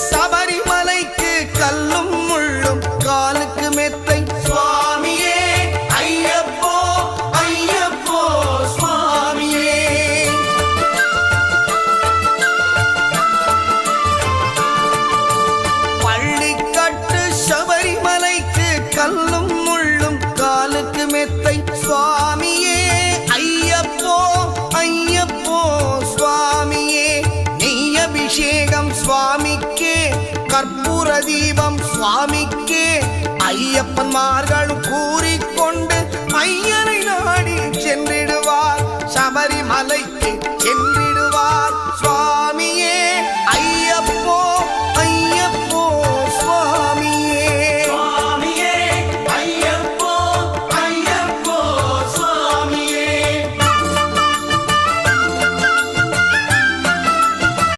சபரிமலைக்கு கல்லும் முள்ளும் காலுக்கு மெத்தை சுவாமியே ஐயப்போ ஐயப்போ சுவாமியே. பள்ளிக்கட்டு சபரிமலைக்கு கல்லும் முள்ளும் காலுக்கு மெத்தை சுவாமியே ஐயப்போ ஐயப்போ சுவாமியே. நெய் அபிஷேகம் சுவாமிக்கே, கற்பூர தீபம் சுவாமிக்கே, ஐயப்பன்மார்களும் கூறிக்கொண்டு ஐயனை நாடி சென்றிடுவார், சபரிமலைக்கு சென்றிடுவார் சுவாமியே.